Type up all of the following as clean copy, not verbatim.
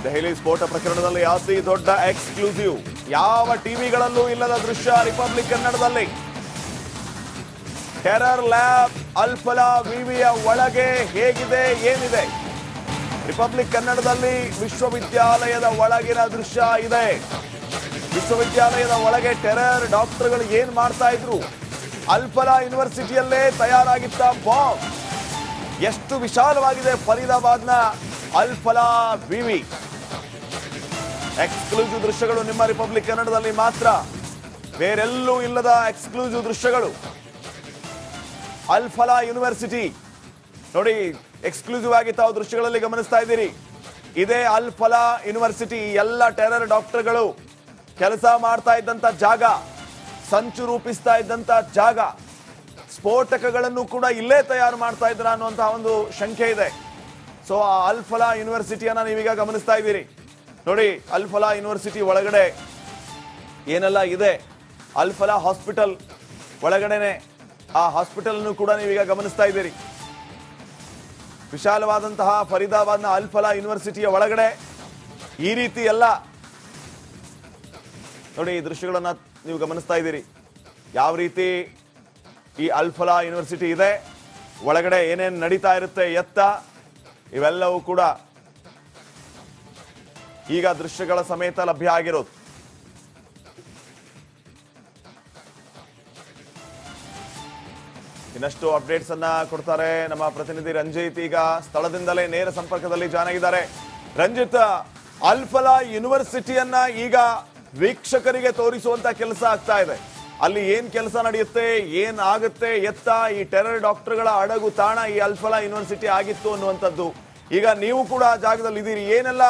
ದೆಹಲಿ ಸ್ಫೋಟ ಪ್ರಕರಣದಲ್ಲಿ ಅತಿ ದೊಡ್ಡ ಎಕ್ಸ್ಕ್ಲೂಸಿವ್, ಯಾವ ಟಿವಿಗಳಲ್ಲೂ ಇಲ್ಲದ ದೃಶ್ಯ ರಿಪಬ್ಲಿಕ್ ಕನ್ನಡದಲ್ಲಿ. ಟೆರರ್ ಲ್ಯಾಬ್ ಅಲ್ಫಲಾ ವಿವಿಯ ಒಳಗೆ ಹೇಗಿದೆ ಏನಿದೆ, ರಿಪಬ್ಲಿಕ್ ಕನ್ನಡದಲ್ಲಿ ವಿಶ್ವವಿದ್ಯಾಲಯದ ಒಳಗಿನ ದೃಶ್ಯ ಇದೆ. ವಿಶ್ವವಿದ್ಯಾಲಯದ ಒಳಗೆ ಟೆರರ್ ಡಾಕ್ಟರ್ಗಳು ಏನ್ ಮಾಡ್ತಾ ಇದ್ರು, ಅಲ್ಫಲಾ ಯೂನಿವರ್ಸಿಟಿಯಲ್ಲೇ ತಯಾರಾಗಿದ್ದ ಬಾಂಬ್ ಎಷ್ಟು ವಿಶಾಲವಾಗಿದೆ ಫರೀದಾಬಾದ್ನ ಅಲ್ಫಲಾ ವಿವಿ. ಎಕ್ಸ್ಕ್ಲೂಸಿವ್ ದೃಶ್ಯಗಳು ನಿಮ್ಮ ರಿಪಬ್ಲಿಕ್ ಕನ್ನಡದಲ್ಲಿ ಮಾತ್ರ, ಬೇರೆಲ್ಲೂ ಇಲ್ಲದ ಎಕ್ಸ್ಕ್ಲೂಸಿವ್ ದೃಶ್ಯಗಳು. ಅಲ್ಫಲಾ ಯೂನಿವರ್ಸಿಟಿ ನೋಡಿ, ಎಕ್ಸ್ಕ್ಲೂಸಿವ್ ಆಗಿ ತಾವು ದೃಶ್ಯಗಳಲ್ಲಿ ಗಮನಿಸ್ತಾ ಇದ್ದೀರಿ. ಇದೇ ಅಲ್ಫಲಾ ಯೂನಿವರ್ಸಿಟಿ, ಎಲ್ಲ ಟೆರರ್ ಡಾಕ್ಟರ್ಗಳು ಕೆಲಸ ಮಾಡ್ತಾ ಇದ್ದಂತ ಜಾಗ, ಸಂಚು ರೂಪಿಸ್ತಾ ಇದ್ದಂತ ಜಾಗ. ಸ್ಫೋಟಕಗಳನ್ನು ಕೂಡ ಇಲ್ಲೇ ತಯಾರು ಮಾಡ್ತಾ ಇದ್ರ ಅನ್ನುವಂತಹ ಒಂದು ಶಂಕೆ ಇದೆ. ಸೊ ಆ ಅಲ್ಫಲಾ ಯೂನಿವರ್ಸಿಟಿಯನ್ನ ನೀವೀಗ ಗಮನಿಸ್ತಾ ಇದ್ದೀರಿ. ನೋಡಿ, ಅಲ್ಫಲಾ ಯೂನಿವರ್ಸಿಟಿ ಒಳಗಡೆ ಏನೆಲ್ಲ ಇದೆ, ಅಲ್ಫಲಾ ಹಾಸ್ಪಿಟಲ್ ಒಳಗಡೆನೆ ಆ ಹಾಸ್ಪಿಟಲ್ ಅನ್ನು ಕೂಡ ನೀವೀಗ ಗಮನಿಸ್ತಾ ಇದ್ದೀರಿ. ವಿಶಾಲವಾದಂತಹ ಫರೀದಾಬಾದ್ನ ಅಲ್ಫಲಾ ಯೂನಿವರ್ಸಿಟಿಯ ಒಳಗಡೆ ಈ ರೀತಿ ಎಲ್ಲ ನೋಡಿ ಈ ದೃಶ್ಯಗಳನ್ನ ನೀವು ಗಮನಿಸ್ತಾ ಇದ್ದೀರಿ. ಯಾವ ರೀತಿ ಈ ಅಲ್ಫಲಾ ಯೂನಿವರ್ಸಿಟಿ ಇದೆ, ಒಳಗಡೆ ಏನೇನು ನಡೀತಾ ಇರುತ್ತೆ, ಎತ್ತ ಇವೆಲ್ಲವೂ ಕೂಡ ಈಗ ದೃಶ್ಯಗಳ ಸಮೇತ ಲಭ್ಯ ಆಗಿರೋದು. ಇನ್ನಷ್ಟು ಅಪ್ಡೇಟ್ಸ್ ಅನ್ನ ಕೊಡ್ತಾರೆ ನಮ್ಮ ಪ್ರತಿನಿಧಿ ರಂಜಿತ್. ಈಗ ಸ್ಥಳದಿಂದಲೇ ನೇರ ಸಂಪರ್ಕದಲ್ಲಿ ಜಾಯ್ನ್ ಆಗಿದ್ದಾರೆ. ರಂಜಿತ್, ಅಲ್ಫಲಾ ಯೂನಿವರ್ಸಿಟಿಯನ್ನ ಈಗ ವೀಕ್ಷಕರಿಗೆ ತೋರಿಸುವಂತ ಕೆಲಸ ಆಗ್ತಾ ಇದೆ. ಅಲ್ಲಿ ಏನ್ ಕೆಲಸ ನಡೆಯುತ್ತೆ, ಏನ್ ಆಗುತ್ತೆ, ಎತ್ತ ಈ ಟೆರರ್ ಡಾಕ್ಟರ್ಗಳ ಅಡಗು ತಾಣ ಈ ಅಲ್ಫಲಾ ಯೂನಿವರ್ಸಿಟಿ ಆಗಿತ್ತು ಅನ್ನುವಂಥದ್ದು. ಈಗ ನೀವು ಕೂಡ ಆ ಜಾಗದಲ್ಲಿ ಇದ್ದೀರಿ. ಏನೆಲ್ಲ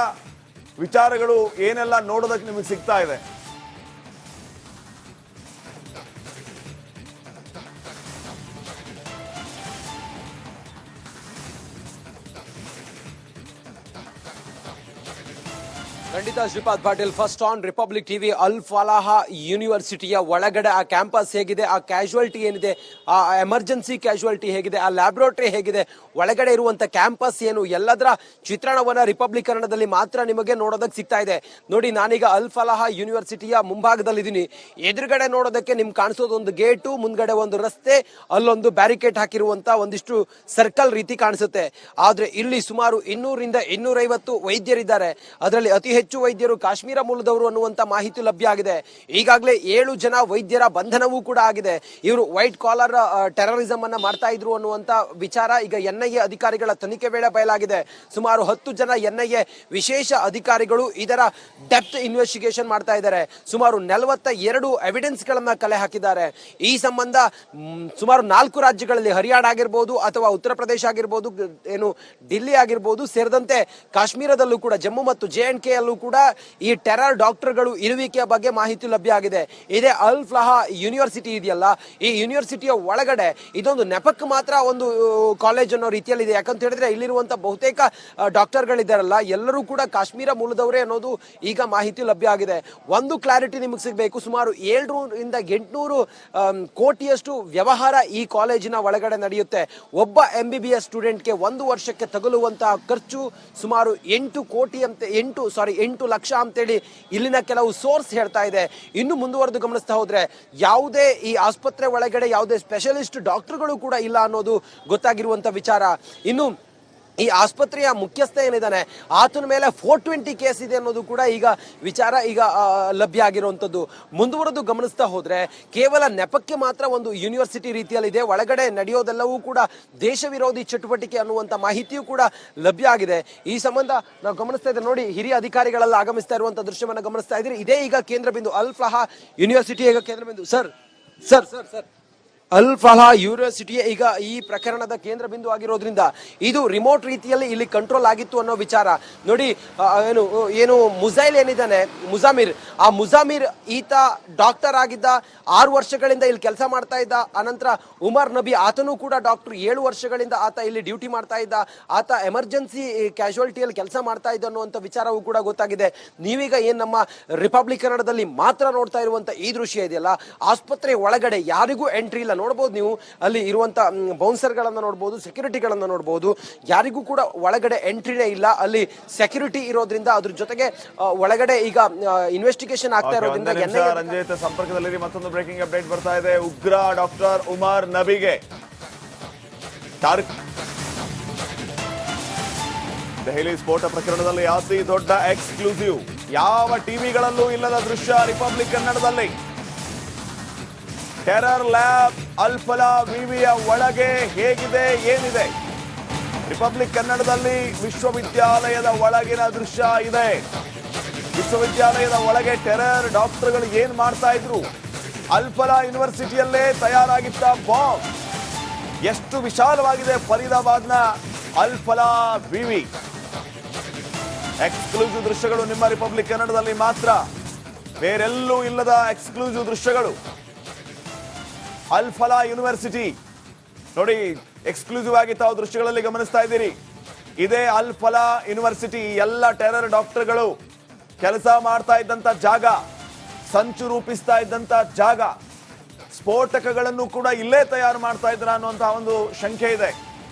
ವಿಚಾರಗಳು, ಏನೆಲ್ಲ ನೋಡೋದಕ್ಕೆ ನಿಮಗೆ ಸಿಗ್ತಾ ಇದೆ? ಖಂಡಿತ Shripad Patil, first on Republic TV. Alfalah ಯೂನಿವರ್ಸಿಟಿಯ ಒಳಗಡೆ ಆ ಕ್ಯಾಂಪಸ್ ಹೇಗಿದೆ, ಆ ಕ್ಯಾಶುಯಾಲಿಟಿ ಏನಿದೆ, ಆ ಎಮರ್ಜೆನ್ಸಿ ಕ್ಯಾಶುಯಾಲಿಟಿ ಹೇಗಿದೆ, ಆ ಲ್ಯಾಬ್ರೋಟರಿ ಹೇಗಿದೆ, ಒಳಗಡೆ ಇರುವಂತ ಕ್ಯಾಂಪಸ್ ಏನು, ಎಲ್ಲದರ ಚಿತ್ರಣವನ್ನ ರಿಪಬ್ಲಿಕ್ ಕನ್ನಡದಲ್ಲಿ ಮಾತ್ರ ನಿಮಗೆ ನೋಡೋದಕ್ಕೆ ಸಿಗ್ತಾ ಇದೆ. ನೋಡಿ, ನಾನೀಗ ಅಲ್ಫಲಾಹಾ ಯೂನಿವರ್ಸಿಟಿಯ ಮುಂಭಾಗದಲ್ಲಿದ್ದೀನಿ. ಎದುರುಗಡೆ ನೋಡೋದಕ್ಕೆ ನಿಮ್ಗೆ ಕಾಣಿಸೋದು ಒಂದು ಗೇಟು, ಮುಂದ್ಗಡೆ ಒಂದು ರಸ್ತೆ, ಅಲ್ಲೊಂದು ಬ್ಯಾರಿಕೇಡ್ ಹಾಕಿರುವಂತ ಒಂದಿಷ್ಟು ಸರ್ಕಲ್ ರೀತಿ ಕಾಣಿಸುತ್ತೆ. ಆದ್ರೆ ಇಲ್ಲಿ ಸುಮಾರು 200ರಿಂದ 250 ವೈದ್ಯರಿದ್ದಾರೆ. ಅದರಲ್ಲಿ ಅತಿ ಹೆಚ್ಚು ವೈದ್ಯರು ಕಾಶ್ಮೀರ ಮೂಲದವರು ಅನ್ನುವಂತ ಮಾಹಿತಿ ಲಭ್ಯ ಆಗಿದೆ. ಈಗಾಗಲೇ 7 ಜನ ವೈದ್ಯರ ಬಂಧನವೂ ಕೂಡ ಆಗಿದೆ. ಇವರು ವೈಟ್ ಕಾಲರ್ ಟೆರರಿಸಂ ಅನ್ನ ಮಾಡ್ತಾ ಇದ್ರು ಅನ್ನುವಂತ ವಿಚಾರ ಈಗ NIA ಅಧಿಕಾರಿಗಳ ತನಿಖೆ ವೇಳೆ ಬಯಲಾಗಿದೆ. ಸುಮಾರು 10 ಜನ NIA ವಿಶೇಷ ಅಧಿಕಾರಿಗಳು ಇದರ ಡೆಪ್ತ್ ಇನ್ವೆಸ್ಟಿಗೇಷನ್ ಮಾಡ್ತಾ ಇದ್ದಾರೆ. ಸುಮಾರು 42 ಎವಿಡೆನ್ಸ್ ಗಳನ್ನ ಕಲೆ ಹಾಕಿದ್ದಾರೆ. ಈ ಸಂಬಂಧ ಸುಮಾರು 4 ರಾಜ್ಯಗಳಲ್ಲಿ, ಹರಿಯಾಣ ಆಗಿರ್ಬೋದು ಅಥವಾ ಉತ್ತರ ಪ್ರದೇಶ ಆಗಿರ್ಬೋದು, ಏನು ಡಿಲ್ಲಿ ಆಗಿರ್ಬೋದು ಸೇರಿದಂತೆ ಕಾಶ್ಮೀರದಲ್ಲೂ ಕೂಡ, ಜಮ್ಮು ಮತ್ತು JNK ಅಲ್ಲೂ ಕೂಡ ಈ ಟೆರರ್ ಡಾಕ್ಟರ್ಗಳು ಇರುವಿಕೆಯ ಬಗ್ಗೆ ಮಾಹಿತಿ ಲಭ್ಯ ಆಗಿದೆ. ಇದೇ ಅಲ್ಫಲಾಹಾ ಯೂನಿವರ್ಸಿಟಿ ಇದೆಯಲ್ಲ, ಈ ಯೂನಿವರ್ಸಿಟಿಯ ಒಳಗಡೆ ಇದೊಂದು ನೆಪಕ್ಕೆ ಮಾತ್ರ ಒಂದು ಕಾಲೇಜ್ ಅನ್ನೋ ರೀತಿಯಲ್ಲಿ ಇದೆ. ಯಾಕಂತ ಹೇಳಿದ್ರೆ ಇಲ್ಲಿರುವಂತ ಬಹುತೇಕ ಡಾಕ್ಟರ್ಗಳಿದ್ದಾರಲ್ಲ, ಎಲ್ಲರೂ ಕೂಡ ಕಾಶ್ಮೀರ ಮೂಲದವರೇ ಅನ್ನೋದು ಈಗ ಮಾಹಿತಿ ಲಭ್ಯ ಆಗಿದೆ. ಒಂದು ಕ್ಲಾರಿಟಿ ನಿಮಗೆ ಸಿಗಬೇಕು, ಸುಮಾರು 700ರಿಂದ 800 ಕೋಟಿಯಷ್ಟು ವ್ಯವಹಾರ ಈ ಕಾಲೇಜಿನ ಒಳಗಡೆ ನಡೆಯುತ್ತೆ. ಒಬ್ಬ MBBS ಸ್ಟೂಡೆಂಟ್ಗೆ 1 ವರ್ಷಕ್ಕೆ ತಗುಲುವಂತಹ ಖರ್ಚು ಸುಮಾರು 8 ಲಕ್ಷ ಅಂತೇಳಿ ಇಲ್ಲಿನ ಕೆಲವು ಸೋರ್ಸ್ ಹೇಳ್ತಾ ಇದೆ. ಇನ್ನು ಮುಂದುವರೆದು ಗಮನಿಸ್ತಾ ಹೋದ್ರೆ ಯಾವುದೇ ಈ ಆಸ್ಪತ್ರೆ ಒಳಗಡೆ ಯಾವುದೇ ಸ್ಪೆಷಲಿಸ್ಟ್ ಡಾಕ್ಟರ್ಗಳು ಕೂಡ ಇಲ್ಲ ಅನ್ನೋದು ಗೊತ್ತಾಗಿರುವಂತ ವಿಚಾರ. ಇನ್ನು ಈ ಆಸ್ಪತ್ರೆಯ ಮುಖ್ಯಸ್ಥ ಏನಿದ್ದಾನೆ ಆತನ ಮೇಲೆ 420 ಕೇಸ್ ಇದೆ ಅನ್ನೋದು ಕೂಡ ಈಗ ವಿಚಾರ ಈಗ ಲಭ್ಯ ಆಗಿರುವಂತದ್ದು. ಮುಂದುವರೆದು ಗಮನಿಸ್ತಾ ಹೋದ್ರೆ ಕೇವಲ ನೆಪಕ್ಕೆ ಮಾತ್ರ ಒಂದು ಯೂನಿವರ್ಸಿಟಿ ರೀತಿಯಲ್ಲಿ ಇದೆ, ಒಳಗಡೆ ನಡೆಯೋದೆಲ್ಲವೂ ಕೂಡ ದೇಶ ವಿರೋಧಿ ಚಟುವಟಿಕೆ ಅನ್ನುವಂತ ಮಾಹಿತಿಯೂ ಕೂಡ ಲಭ್ಯ ಆಗಿದೆ. ಈ ಸಂಬಂಧ ನಾವು ಗಮನಿಸ್ತಾ ಇದ್ದೇವೆ. ನೋಡಿ, ಹಿರಿಯ ಅಧಿಕಾರಿಗಳೆಲ್ಲ ಆಗಮಿಸ್ತಾ ಇರುವಂತ ದೃಶ್ಯವನ್ನ ಗಮನಿಸ್ತಾ ಇದ್ರಿ. ಇದೇ ಈಗ ಕೇಂದ್ರ ಬಿಂದು, ಅಲ್ಫಲಾಹಾ ಯೂನಿವರ್ಸಿಟಿ ಈಗ ಕೇಂದ್ರ ಬಿಂದು. Sir sir sir sir Alfalah university ಈಗ ಈ ಪ್ರಕರಣದ ಕೇಂದ್ರ ಬಿಂದು ಆಗಿರೋದ್ರಿಂದ ಇದು ರಿಮೋಟ್ ರೀತಿಯಲ್ಲಿ ಇಲ್ಲಿ ಕಂಟ್ರೋಲ್ ಆಗಿತ್ತು ಅನ್ನೋ ವಿಚಾರ. ನೋಡಿ, ಏನು ಮುಜೈಲ್ ಏನಿದ್ದಾನೆ, ಮುಜಾಮಿರ್ ಈತ ಡಾಕ್ಟರ್ ಆಗಿದ್ದ, 6 ವರ್ಷಗಳಿಂದ ಇಲ್ಲಿ ಕೆಲಸ ಮಾಡ್ತಾ ಇದ್ದ. ಅನಂತರ ಉಮರ್ ನಬಿ, ಆತನೂ ಕೂಡ ಡಾಕ್ಟರ್, 7 ವರ್ಷಗಳಿಂದ ಆತ ಇಲ್ಲಿ ಡ್ಯೂಟಿ ಮಾಡ್ತಾ ಇದ್ದ. ಆತ ಎಮರ್ಜೆನ್ಸಿ ಕ್ಯಾಶುಯಾಲಿಟಿಯಲ್ಲಿ ಕೆಲಸ ಮಾಡ್ತಾ ಇದ್ದ ಅನ್ನುವಂಥ ವಿಚಾರವೂ ಕೂಡ ಗೊತ್ತಾಗಿದೆ. ನೀವೀಗ ಏನ್ ನಮ್ಮ ರಿಪಬ್ಲಿಕ್ ಕನ್ನಡದಲ್ಲಿ ಮಾತ್ರ ನೋಡ್ತಾ ಇರುವಂತ ಈ ದೃಶ್ಯ ಇದೆಯಲ್ಲ, ಆಸ್ಪತ್ರೆ ಒಳಗಡೆ ಯಾರಿಗೂ ಎಂಟ್ರಿ ಇಲ್ಲ. ನೋಡಬಹುದು ನೀವು ಅಲ್ಲಿ ಇರುವಂತ ಬೌನ್ಸರ್ ಗಳನ್ನ ನೋಡಬಹುದು, ಸೆಕ್ಯೂರಿಟಿಗಳನ್ನ ನೋಡಬಹುದು. ಯಾರಿಗೂ ಕೂಡ ಒಳಗಡೆ ಎಂಟ್ರಿನೇ ಇಲ್ಲ. ಅಲ್ಲಿ ಸೆಕ್ಯೂರಿಟಿ ಇರೋದ್ರಿಂದ ಅದ್ರ ಜೊತೆಗೆ ಒಳಗಡೆ ಈಗ ಇನ್ವೆಸ್ಟಿಗೇಷನ್ ಆಗ್ತಾ ಇರೋದ್ರಿಂದ ರಂಜಿತ್ ಸಂಪರ್ಕದಲ್ಲಿ ಮತ್ತೊಂದು ಬ್ರೇಕಿಂಗ್ ಅಪ್ಡೇಟ್ ಬರ್ತಾ ಇದೆ. ಉಗ್ರ ಡಾಕ್ಟರ್ ಉಮರ್ ನಬಿಗೆ ದೆಹಲಿ ಸ್ಫೋಟ ಪ್ರಕರಣದಲ್ಲಿ ಅತಿ ದೊಡ್ಡ ಎಕ್ಸ್ಕ್ಲೂಸಿವ್, ಯಾವ ಟಿವಿಗಳಲ್ಲೂ ಇಲ್ಲದ ದೃಶ್ಯ ರಿಪಬ್ಲಿಕ್ ಕನ್ನಡದಲ್ಲಿ. ಟೆರರ್ ಲ್ಯಾಬ್ ಅಲ್ಫಲಾ ವಿವಿಯ ಒಳಗೆ ಹೇಗಿದೆ ಏನಿದೆ, ರಿಪಬ್ಲಿಕ್ ಕನ್ನಡದಲ್ಲಿ ವಿಶ್ವವಿದ್ಯಾಲಯದ ಒಳಗಿನ ದೃಶ್ಯ ಇದೆ. ವಿಶ್ವವಿದ್ಯಾಲಯದ ಒಳಗೆ ಟೆರರ್ ಡಾಕ್ಟರ್ಗಳು ಏನ್ ಮಾಡ್ತಾ ಇದ್ರು, ಅಲ್ಫಲಾ ಯೂನಿವರ್ಸಿಟಿಯಲ್ಲೇ ತಯಾರಾಗಿದ್ದ ಬಾಂಬ್. ಎಷ್ಟು ವಿಶಾಲವಾಗಿದೆ ಫರೀದಾಬಾದ್ನ ಅಲ್ಫಲಾ ವಿವಿ. ಎಕ್ಸ್ಕ್ಲೂಸಿವ್ ದೃಶ್ಯಗಳು ನಿಮ್ಮ ರಿಪಬ್ಲಿಕ್ ಕನ್ನಡದಲ್ಲಿ ಮಾತ್ರ, ಬೇರೆಲ್ಲೂ ಇಲ್ಲದ ಎಕ್ಸ್ಕ್ಲೂಸಿವ್ ದೃಶ್ಯಗಳು. ಅಲ್ಫಲಾ ಯೂನಿವರ್ಸಿಟಿ ನೋಡಿ, ಎಕ್ಸ್ಕ್ಲೂಸಿವ್ ಆಗಿ ತಾವು ದೃಶ್ಯಗಳಲ್ಲಿ ಗಮನಿಸ್ತಾ ಇದ್ದೀರಿ. ಇದೇ ಅಲ್ಫಲಾ ಯೂನಿವರ್ಸಿಟಿ. ಎಲ್ಲ ಟೆರರ್ ಡಾಕ್ಟರ್ಗಳು ಕೆಲಸ ಮಾಡ್ತಾ ಇದ್ದಂತ ಜಾಗ, ಸಂಚು ರೂಪಿಸ್ತಾ ಇದ್ದಂತ ಜಾಗ. ಸ್ಫೋಟಕಗಳನ್ನು ಕೂಡ ಇಲ್ಲೇ ತಯಾರು ಮಾಡ್ತಾ ಇದ್ರ ಅನ್ನುವಂತಹ ಒಂದು ಶಂಕೆ ಇದೆ.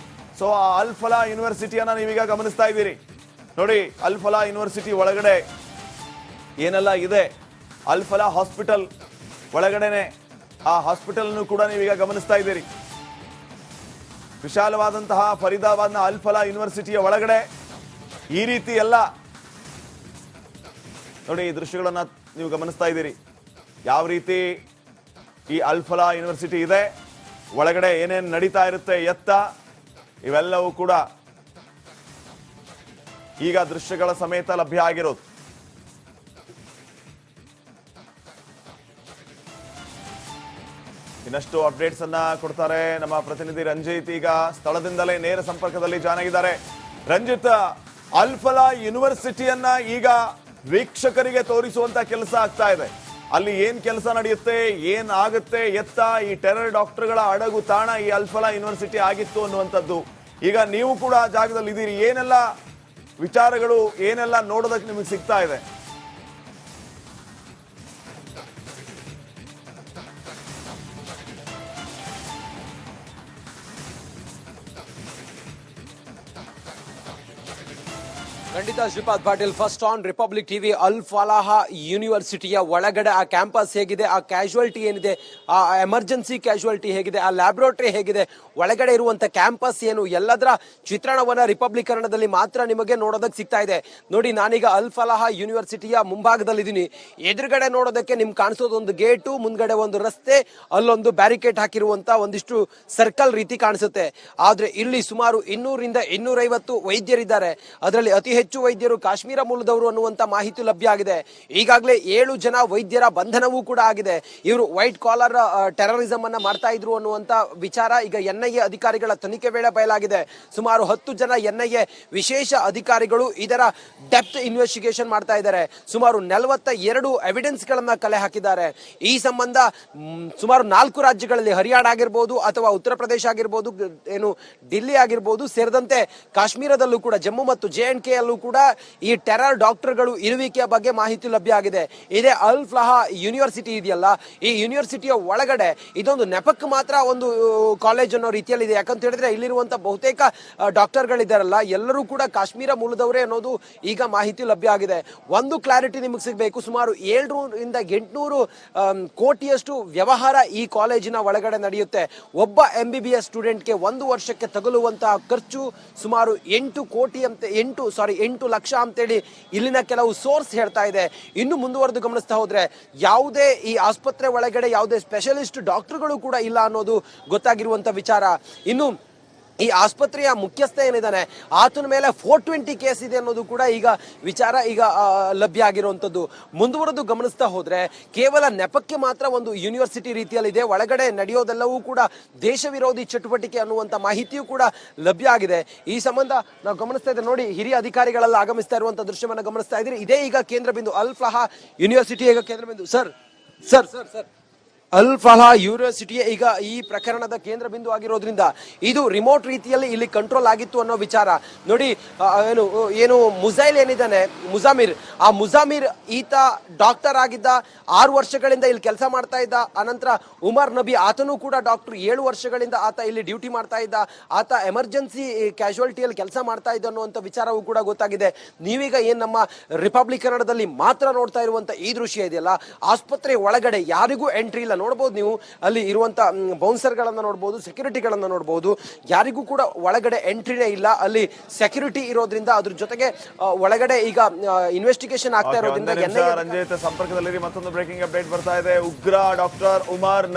ಸೊ ಆ ಅಲ್ಫಲಾ ಯೂನಿವರ್ಸಿಟಿಯನ್ನ ನೀವೀಗ ಗಮನಿಸ್ತಾ ಇದ್ದೀರಿ. ನೋಡಿ, ಅಲ್ಫಲಾ ಯೂನಿವರ್ಸಿಟಿ ಒಳಗಡೆ ಏನೆಲ್ಲ ಇದೆ. ಅಲ್ಫಲಾ ಹಾಸ್ಪಿಟಲ್ ಒಳಗಡೆನೆ ಆ ಹಾಸ್ಪಿಟಲ್ ಅನ್ನು ಕೂಡ ನೀವೀಗ ಗಮನಿಸ್ತಾ ಇದ್ದೀರಿ. ವಿಶಾಲವಾದಂತಹ ಫರೀದಾಬಾದ್ನ ಅಲ್ಫಲಾ ಯೂನಿವರ್ಸಿಟಿಯ ಒಳಗಡೆ ಈ ರೀತಿ ಎಲ್ಲ ನೋಡಿ ಈ ದೃಶ್ಯಗಳನ್ನ ನೀವು ಗಮನಿಸ್ತಾ ಇದ್ದೀರಿ. ಯಾವ ರೀತಿ ಈ ಅಲ್ಫಲಾ ಯೂನಿವರ್ಸಿಟಿ ಇದೆ, ಒಳಗಡೆ ಏನೇನು ನಡೀತಾ ಇರುತ್ತೆ, ಎತ್ತ ಇವೆಲ್ಲವೂ ಕೂಡ ಈಗ ದೃಶ್ಯಗಳ ಸಮೇತ ಲಭ್ಯ ಆಗಿರೋದು. ಇನ್ನಷ್ಟು ಅಪ್ಡೇಟ್ಸ್ ಅನ್ನ ಕೊಡ್ತಾರೆ ನಮ್ಮ ಪ್ರತಿನಿಧಿ ರಂಜಿತ್. ಈಗ ಸ್ಥಳದಿಂದಲೇ ನೇರ ಸಂಪರ್ಕದಲ್ಲಿ ಜಾಯ್ನ್ ಆಗಿದ್ದಾರೆ. ರಂಜಿತ್, ಅಲ್ಫಲಾ ಯೂನಿವರ್ಸಿಟಿಯನ್ನ ಈಗ ವೀಕ್ಷಕರಿಗೆ ತೋರಿಸುವಂತ ಕೆಲಸ ಆಗ್ತಾ ಇದೆ. ಅಲ್ಲಿ ಏನ್ ಕೆಲಸ ನಡೆಯುತ್ತೆ, ಏನ್ ಆಗುತ್ತೆ, ಎತ್ತ ಈ ಟೆರರ್ ಡಾಕ್ಟರ್ಗಳ ಅಡಗು ತಾಣ ಈ ಅಲ್ಫಲಾ ಯೂನಿವರ್ಸಿಟಿ ಆಗಿತ್ತು ಅನ್ನುವಂಥದ್ದು. ಈಗ ನೀವು ಕೂಡ ಆ ಜಾಗದಲ್ಲಿ ಇದ್ದೀರಿ. ಏನೆಲ್ಲ ವಿಚಾರಗಳು, ಏನೆಲ್ಲ ನೋಡೋದಕ್ಕೆ ನಿಮಗೆ ಸಿಗ್ತಾ ಇದೆ? ಖಂಡಿತ Shripad Patil, first on Republic TV. Alfalah ಯೂನಿವರ್ಸಿಟಿಯ ಒಳಗಡೆ ಆ ಕ್ಯಾಂಪಸ್ ಹೇಗಿದೆ, ಆ ಕ್ಯಾಶುಯಾಲಿಟಿ ಏನಿದೆ, ಆ ಎಮರ್ಜೆನ್ಸಿ ಕ್ಯಾಶುಯಾಲಿಟಿ ಹೇಗಿದೆ, ಆ ಲ್ಯಾಬ್ರೋಟರಿ ಹೇಗಿದೆ, ಒಳಗಡೆ ಇರುವಂತ ಕ್ಯಾಂಪಸ್ ಏನು, ಎಲ್ಲದರ ಚಿತ್ರಣವನ್ನ ರಿಪಬ್ಲಿಕ್ ಕನ್ನಡದಲ್ಲಿ ಮಾತ್ರ ನಿಮಗೆ ನೋಡೋದಕ್ಕೆ ಸಿಗ್ತಾ ಇದೆ. ನೋಡಿ, ನಾನೀಗ ಅಲ್ಫಲಾಹ ಯೂನಿವರ್ಸಿಟಿಯ ಮುಂಭಾಗದಲ್ಲಿದ್ದೀನಿ. ಎದುರುಗಡೆ ನೋಡೋದಕ್ಕೆ ನಿಮ್ಗೆ ಕಾಣಿಸೋದು ಒಂದು ಗೇಟು, ಮುಂದ್ಗಡೆ ಒಂದು ರಸ್ತೆ, ಅಲ್ಲೊಂದು ಬ್ಯಾರಿಕೇಡ್ ಹಾಕಿರುವಂತ ಒಂದಿಷ್ಟು ಸರ್ಕಲ್ ರೀತಿ ಕಾಣಿಸುತ್ತೆ. ಆದ್ರೆ ಇಲ್ಲಿ ಸುಮಾರು 200ರಿಂದ 250 ವೈದ್ಯರಿದ್ದಾರೆ. ಅದರಲ್ಲಿ ಅತಿ ಹೆಚ್ಚು ವೈದ್ಯರು ಕಾಶ್ಮೀರ ಮೂಲದವರು ಅನ್ನುವಂತ ಮಾಹಿತಿ ಲಭ್ಯ ಆಗಿದೆ. ಈಗಾಗಲೇ 7 ಜನ ವೈದ್ಯರ ಬಂಧನವೂ ಕೂಡ ಆಗಿದೆ. ಇವರು ವೈಟ್ ಕಾಲರ್ ಟೆರರಿಸಂ ಅನ್ನ ಮಾಡ್ತಾ ಇದ್ರು ಅನ್ನುವಂತ ವಿಚಾರ ಈಗ NIA ಅಧಿಕಾರಿಗಳ ತನಿಖೆ ವೇಳೆ ಬಯಲಾಗಿದೆ. ಸುಮಾರು 10 ಜನ NIA ವಿಶೇಷ ಅಧಿಕಾರಿಗಳು ಇದರ ಡೆಪ್ತ್ ಇನ್ವೆಸ್ಟಿಗೇಷನ್ ಮಾಡ್ತಾ ಇದ್ದಾರೆ. ಸುಮಾರು 42 ಎವಿಡೆನ್ಸ್ ಗಳನ್ನ ಕಲೆ ಹಾಕಿದ್ದಾರೆ. ಈ ಸಂಬಂಧ ಸುಮಾರು 4 ರಾಜ್ಯಗಳಲ್ಲಿ, ಹರಿಯಾಣ ಆಗಿರ್ಬೋದು ಅಥವಾ ಉತ್ತರ ಪ್ರದೇಶ ಆಗಿರ್ಬೋದು, ಏನು ಡಿಲ್ಲಿ ಆಗಿರ್ಬೋದು ಸೇರಿದಂತೆ ಕಾಶ್ಮೀರದಲ್ಲೂ ಕೂಡ, ಜಮ್ಮು ಮತ್ತು JNK ಅಲ್ಲೂ ಕೂಡ ಈ ಟೆರರ್ ಡಾಕ್ಟರ್ಗಳು ಇರುವಿಕೆಯ ಬಗ್ಗೆ ಮಾಹಿತಿ ಲಭ್ಯ ಆಗಿದೆ. ಇದೇ ಅಲ್ಫಲಾಹ ಯೂನಿವರ್ಸಿಟಿ ಇದೆಯಲ್ಲ, ಈ ಯೂನಿವರ್ಸಿಟಿಯ ಒಳಗಡೆ ಇದೊಂದು ನೆಪಕ್ಕೆ ಮಾತ್ರ ಒಂದು ಕಾಲೇಜ್ ಅನ್ನೋ ರೀತಿಯಲ್ಲಿ ಇದೆ. ಯಾಕಂತ ಹೇಳಿದ್ರೆ ಇಲ್ಲಿರುವಂತ ಬಹುತೇಕ ಡಾಕ್ಟರ್ಗಳಿದ್ದಾರಲ್ಲ, ಎಲ್ಲರೂ ಕೂಡ ಕಾಶ್ಮೀರ ಮೂಲದವರೇ ಅನ್ನೋದು ಈಗ ಮಾಹಿತಿ ಲಭ್ಯ ಆಗಿದೆ. ಒಂದು ಕ್ಲಾರಿಟಿ ನಿಮಗೆ ಸಿಗಬೇಕು, ಸುಮಾರು 700ರಿಂದ 800 ಕೋಟಿಯಷ್ಟು ವ್ಯವಹಾರ ಈ ಕಾಲೇಜಿನ ಒಳಗಡೆ ನಡೆಯುತ್ತೆ. ಒಬ್ಬ MBBS ಸ್ಟೂಡೆಂಟ್ಗೆ 1 ವರ್ಷಕ್ಕೆ ತಗುಲುವಂತಹ ಖರ್ಚು ಸುಮಾರು 8 ಲಕ್ಷ ಅಂತೇಳಿ ಇಲ್ಲಿನ ಕೆಲವು ಸೋರ್ಸ್ ಹೇಳ್ತಾ ಇದೆ. ಇನ್ನು ಮುಂದುವರೆದು ಗಮನಿಸ್ತಾ ಹೋದ್ರೆ ಯಾವುದೇ ಈ ಆಸ್ಪತ್ರೆ ಒಳಗಡೆ ಯಾವುದೇ ಸ್ಪೆಷಲಿಸ್ಟ್ ಡಾಕ್ಟರ್ಗಳು ಕೂಡ ಇಲ್ಲ ಅನ್ನೋದು ಗೊತ್ತಾಗಿರುವಂತ ವಿಚಾರ. ಇನ್ನು ಈ ಆಸ್ಪತ್ರೆಯ ಮುಖ್ಯಸ್ಥ ಏನಿದ್ದಾನೆ ಆತನ ಮೇಲೆ 420 ಕೇಸ್ ಇದೆ ಅನ್ನೋದು ಕೂಡ ಈಗ ವಿಚಾರ ಈಗ ಲಭ್ಯ ಆಗಿರುವಂತದ್ದು. ಮುಂದುವರೆದು ಗಮನಿಸ್ತಾ ಹೋದ್ರೆ ಕೇವಲ ನೆಪಕ್ಕೆ ಮಾತ್ರ ಒಂದು ಯೂನಿವರ್ಸಿಟಿ ರೀತಿಯಲ್ಲಿದೆ, ಒಳಗಡೆ ನಡೆಯೋದೆಲ್ಲವೂ ಕೂಡ ದೇಶ ವಿರೋಧಿ ಚಟುವಟಿಕೆ ಅನ್ನುವಂತ ಮಾಹಿತಿಯೂ ಕೂಡ ಲಭ್ಯ ಆಗಿದೆ. ಈ ಸಂಬಂಧ ನಾವು ಗಮನಿಸ್ತಾ ಇದ್ದೇವೆ. ನೋಡಿ, ಹಿರಿಯ ಅಧಿಕಾರಿಗಳೆಲ್ಲ ಆಗಮಿಸ್ತಾ ಇರುವಂತ ದೃಶ್ಯವನ್ನ ಗಮನಿಸ್ತಾ ಇದ್ದೀರಿ. ಇದೇ ಈಗ ಕೇಂದ್ರ ಬಿಂದು, ಅಲ್ಫಲಾಹ ಯೂನಿವರ್ಸಿಟಿ ಈಗ ಕೇಂದ್ರ ಬಿಂದು. ಸರ್ ಸರ್ ಸರ್ ಸರ್ ಅಲ್ ಫಲಾ ಯೂನಿವರ್ಸಿಟಿ ಈಗ ಈ ಪ್ರಕರಣದ ಕೇಂದ್ರ ಬಿಂದು ಆಗಿರೋದ್ರಿಂದ ಇದು ರಿಮೋಟ್ ರೀತಿಯಲ್ಲಿ ಇಲ್ಲಿ ಕಂಟ್ರೋಲ್ ಆಗಿತ್ತು ಅನ್ನೋ ವಿಚಾರ ನೋಡಿ. ಏನು ಮುಜೈಲ್ ಏನಿದ್ದಾನೆ ಮುಜಾಮಿರ್, ಆ ಮುಜಾಮಿರ್ ಈತ ಡಾಕ್ಟರ್ ಆಗಿದ್ದ, 6 ವರ್ಷಗಳಿಂದ ಇಲ್ಲಿ ಕೆಲಸ ಮಾಡ್ತಾ ಇದ್ದ. ಅನಂತರ ಉಮರ್ ನಬಿ ಆತನೂ ಕೂಡ ಡಾಕ್ಟರ್, 7 ವರ್ಷಗಳಿಂದ ಆತ ಇಲ್ಲಿ ಡ್ಯೂಟಿ ಮಾಡ್ತಾ ಇದ್ದ. ಆತ ಎಮರ್ಜೆನ್ಸಿ ಕ್ಯಾಶುಯಾಲಿಟಿಯಲ್ಲಿ ಕೆಲಸ ಮಾಡ್ತಾ ಇದ್ದ ಅನ್ನುವಂಥ ವಿಚಾರವೂ ಕೂಡ ಗೊತ್ತಾಗಿದೆ. ನೀವೀಗ ಏನ್ ನಮ್ಮ ರಿಪಬ್ಲಿಕ್ ಕನ್ನಡದಲ್ಲಿ ಮಾತ್ರ ನೋಡ್ತಾ ಇರುವಂತ ಈ ದೃಶ್ಯ ಇದೆಯಲ್ಲ, ಆಸ್ಪತ್ರೆ ಒಳಗಡೆ ಯಾರಿಗೂ ಎಂಟ್ರಿ ಇಲ್ಲ. ನೋಡ್ಬೋದು ನೀವು ಅಲ್ಲಿ ಇರುವಂತ ಬೌನ್ಸರ್ ಗಳನ್ನ ನೋಡ್ಬೋದು, ಸೆಕ್ಯೂರಿಟಿಗಳನ್ನ ನೋಡ್ಬೋದು, ಯಾರಿಗೂ ಕೂಡ ಒಳಗಡೆ ಎಂಟ್ರಿನೇ ಇಲ್ಲ. ಅಲ್ಲಿ ಸೆಕ್ಯೂರಿಟಿ ಇರೋದ್ರಿಂದ ಅದ್ರ ಜೊತೆಗೆ ಒಳಗಡೆ ಈಗ ಇನ್ವೆಸ್ಟಿಗೇಷನ್ ಆಗ್ತಾ ಇರೋದ್ರಿಂದ ರಂಜಿತ್ ಸಂಪರ್ಕದಲ್ಲಿ ಮತ್ತೊಂದು ಬ್ರೇಕಿಂಗ್ ಅಪ್ಡೇಟ್ ಬರ್ತಾ ಇದೆ. ಉಗ್ರ ಡಾಕ್ಟರ್ ಉಮರ್